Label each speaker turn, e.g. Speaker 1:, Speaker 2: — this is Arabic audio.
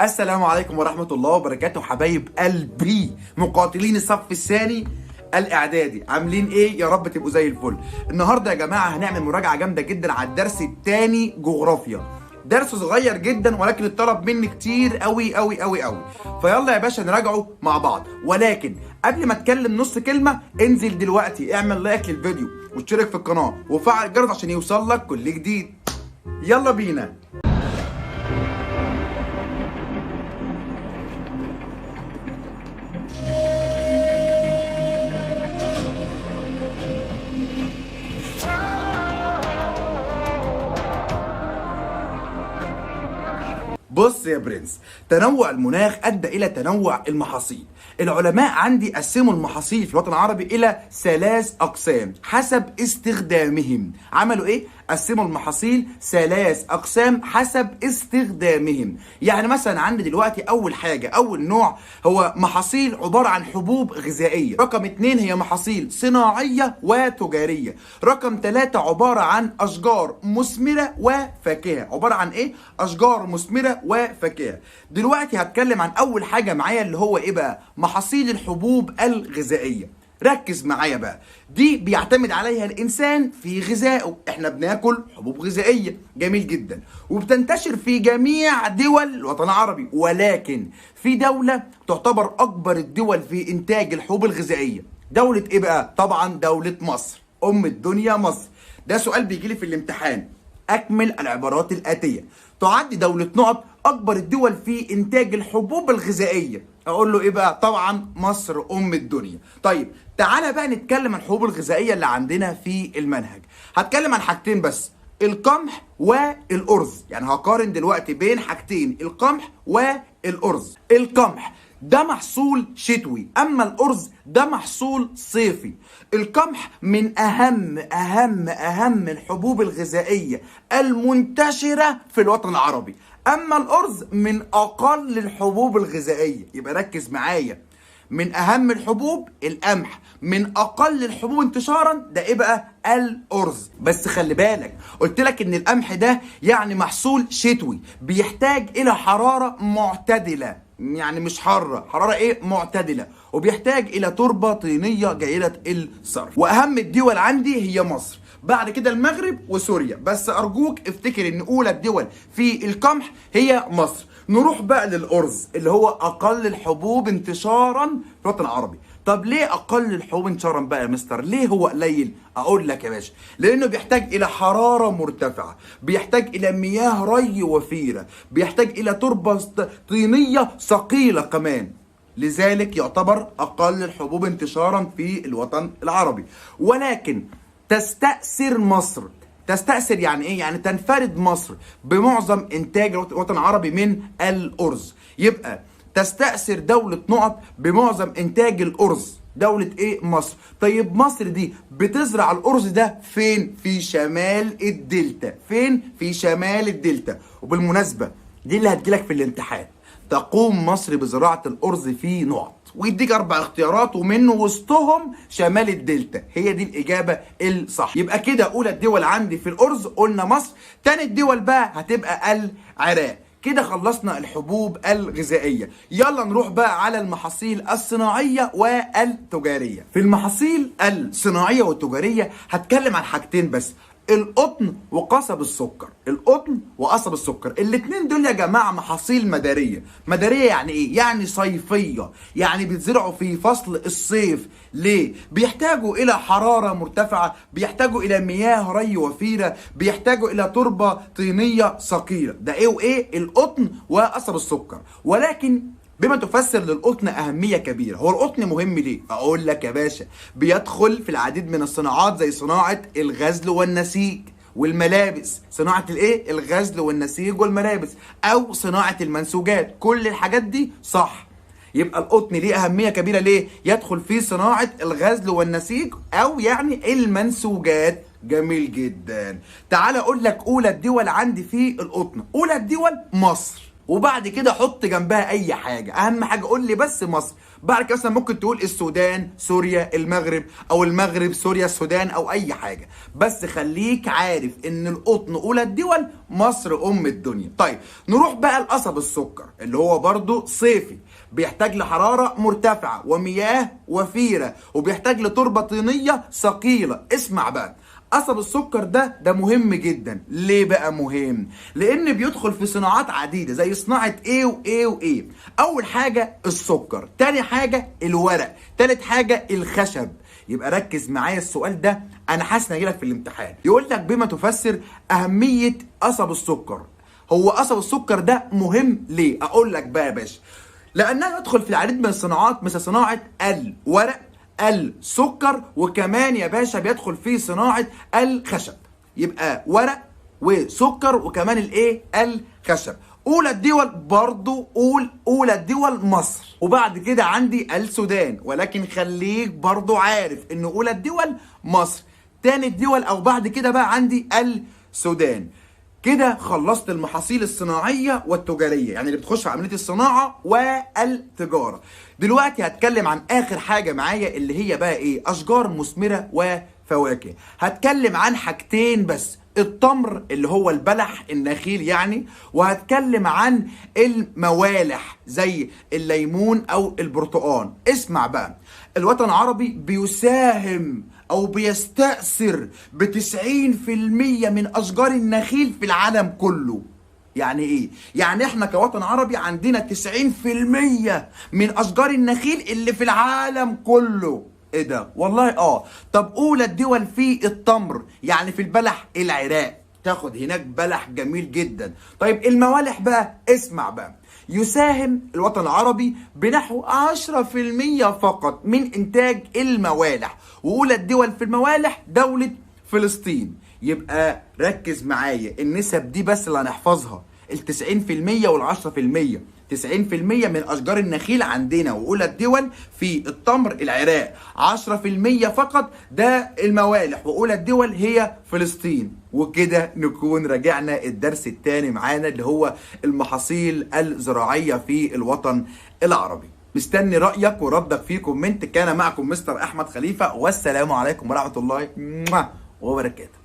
Speaker 1: السلام عليكم ورحمة الله وبركاته حبايب قلبي مقاتلين الصف الثاني الإعدادي، عاملين إيه؟ يا رب تبقوا زي الفل. النهاردة يا جماعة هنعمل مراجعة جامدة جدا على الدرس الثاني جغرافيا. درس صغير جدا ولكن اتطلب مني كتير قوي قوي قوي قوي، فيلا يا باشا نراجعه مع بعض. ولكن قبل ما اتكلم نص كلمة، انزل دلوقتي اعمل لايك للفيديو واشترك في القناة وفعل الجرس عشان يوصل لك كل جديد. يلا بينا. بص يا برنس، تنوع المناخ ادى الى تنوع المحاصيل. العلماء عندي قسموا المحاصيل في الوطن العربي الى 3 اقسام حسب استخدامهم. عملوا ايه؟ قسموا المحاصيل 3 اقسام حسب استخدامهم. يعني مثلا عندي دلوقتي اول حاجه، اول نوع هو محاصيل عباره عن حبوب غذائيه. رقم 2 هي محاصيل صناعيه وتجاريه. رقم 3 عباره عن اشجار مثمره وفاكهه. عباره عن ايه؟ اشجار مثمره وفاكهه. دلوقتي هتكلم عن اول حاجه معايا اللي هو ايه بقى؟ محاصيل الحبوب الغذائيه. ركز معايا بقى، دي بيعتمد عليها الانسان في غذائه. احنا بناكل حبوب غذائيه، جميل جدا، وبتنتشر في جميع دول الوطن العربي. ولكن في دوله تعتبر اكبر الدول في انتاج الحبوب الغذائيه. دوله ايه بقى؟ طبعا دوله مصر، ام الدنيا مصر. ده سؤال بيجي لي في الامتحان. اكمل العبارات الاتيه. تعد دوله نقط اكبر الدول في انتاج الحبوب الغذائيه. اقول له ايه بقى؟ طبعا مصر ام الدنيا. طيب تعالى بقى نتكلم عن الحبوب الغذائيه اللي عندنا في المنهج. هتكلم عن حاجتين بس، القمح والارز. يعني هقارن دلوقتي بين حاجتين، القمح والارز. القمح ده محصول شتوي، اما الارز ده محصول صيفي. القمح من اهم الحبوب الغذائيه المنتشره في الوطن العربي، اما الارز من اقل الحبوب الغذائيه. يبقى ركز معايا، من اهم الحبوب القمح، من اقل الحبوب انتشارا ده ايه بقى؟ الارز. بس خلي بالك، قلت لك ان القمح ده يعني محصول شتوي، بيحتاج الى حراره معتدله، يعني مش حاره، حراره ايه؟ معتدله، وبيحتاج الى تربه طينيه جيده الصرف. واهم الدول عندي هي مصر، بعد كده المغرب وسوريا. بس ارجوك افتكر ان اولى الدول في القمح هي مصر. نروح بقى للارز اللي هو اقل الحبوب انتشارا في الوطن العربي. طب ليه اقل الحبوب انتشارا بقى يا مستر؟ ليه هو قليل؟ اقول لك يا باشا، لانه بيحتاج الى حراره مرتفعه، بيحتاج الى مياه ري وفيره، بيحتاج الى تربه طينيه ثقيله كمان، لذلك يعتبر اقل الحبوب انتشارا في الوطن العربي. ولكن تستأثر مصر. تستأثر يعني ايه؟ يعني تنفرد مصر بمعظم انتاج الوطن العربي من الارز. يبقى تستأثر دولة نقط بمعظم انتاج الارز. دولة ايه؟ مصر. طيب مصر دي بتزرع الارز ده فين؟ في شمال الدلتا. فين؟ في شمال الدلتا. وبالمناسبة دي اللي هتجيلك في الامتحان، تقوم مصر بزراعة الارز في نقط، ويديك 4 اختيارات ومنه وسطهم شمال الدلتا. هي دي الاجابه الصح. يبقى كده اولى الدول عندي في الارز قلنا مصر، تاني الدول بقى هتبقى العراق. كده خلصنا الحبوب الغذائيه. يلا نروح بقى على المحاصيل الصناعيه والتجاريه. في المحاصيل الصناعيه والتجاريه هتكلم عن حاجتين بس، القطن وقصب السكر. القطن وقصب السكر الاتنين دول يا جماعه محاصيل مداريه. مداريه يعني ايه؟ يعني صيفيه، يعني بيتزرعوا في فصل الصيف. ليه؟ بيحتاجوا الى حراره مرتفعه، بيحتاجوا الى مياه ري وفيره، بيحتاجوا الى تربه طينيه ثقيله. ده ايه وايه؟ القطن وقصب السكر. ولكن بما تفسر للقطن أهمية كبيرة. هو القطن مهم ليه؟ أقول لك يا باشا، بيدخل في العديد من الصناعات زي صناعة الغزل والنسيج والملابس. صناعة الايه؟ الغزل والنسيج والملابس، أو صناعة المنسوجات. كل الحاجات دي صح. يبقى القطن ليه أهمية كبيرة. ليه؟ يدخل في صناعة الغزل والنسيج أو يعني المنسوجات. جميل جدا. تعال أقول لك أولى الدول عندي في القطن. أولى الدول مصر، وبعد كده حط جنبها اي حاجه، اهم حاجه قول لي بس مصر. بعد كده مثلا ممكن تقول السودان، سوريا، المغرب، او المغرب، سوريا، السودان، او اي حاجه. بس خليك عارف ان القطن اولى الدول، مصر ام الدنيا. طيب نروح بقى لقصب السكر اللي هو برضو صيفي، بيحتاج لحراره مرتفعه ومياه وفيره، وبيحتاج لتربه طينيه ثقيله. اسمع بقى، قصب السكر ده مهم جدا. ليه بقى مهم؟ لان بيدخل في صناعات عديده زي صناعه ايه وايه وايه. اول حاجه السكر، تاني حاجه الورق، تالت حاجه الخشب. يبقى ركز معايا السؤال ده، انا حاسس هيجيلك في الامتحان. يقول لك بما تفسر اهميه قصب السكر. هو قصب السكر ده مهم ليه؟ اقول لك بقى يا باشا، لانه يدخل في العديد من الصناعات مثل صناعه الورق، السكر، وكمان يا باشا بيدخل في صناعه الخشب. يبقى ورق وسكر وكمان الايه؟ الخشب. اولى الدول برضو اولى الدول مصر، وبعد كده عندي السودان، ولكن خليك برضو عارف ان اولى الدول مصر، تاني الدول او بعد كده بقى عندي السودان. كده خلصت المحاصيل الصناعية والتجارية، يعني اللي بتخش في عملية الصناعة والتجارة. دلوقتي هتكلم عن آخر حاجة معايا اللي هي بقى إيه؟ أشجار مثمرة وفواكه. هتكلم عن حاجتين بس، التمر اللي هو البلح، النخيل يعني، وهتكلم عن الموالح زي الليمون أو البرتقال. اسمع بقى، الوطن العربي بيساهم او بيستأثر ب90% من اشجار النخيل في العالم كله. يعني ايه؟ يعني احنا كوطن عربي عندنا 90% من اشجار النخيل اللي في العالم كله. ايه ده؟ والله طب اولى الدول في التمر يعني في البلح، العراق، تاخد هناك بلح جميل جدا. طيب الموالح بقى، اسمع بقى، يساهم الوطن العربي بنحو 10% فقط من انتاج الموالح، واولى الدول في الموالح دولة فلسطين. يبقى ركز معايا، النسب دي بس اللي هنحفظها، ال90% وال10%. 90% من اشجار النخيل عندنا واولى الدول في التمر العراق، 10% فقط ده الموالح، واولى الدول هي فلسطين. وكده نكون راجعنا الدرس الثاني معانا اللي هو المحاصيل الزراعية في الوطن العربي. مستني رأيك وردك في كومنت. كان معكم مستر احمد خليفة، والسلام عليكم ورحمة الله وبركاته.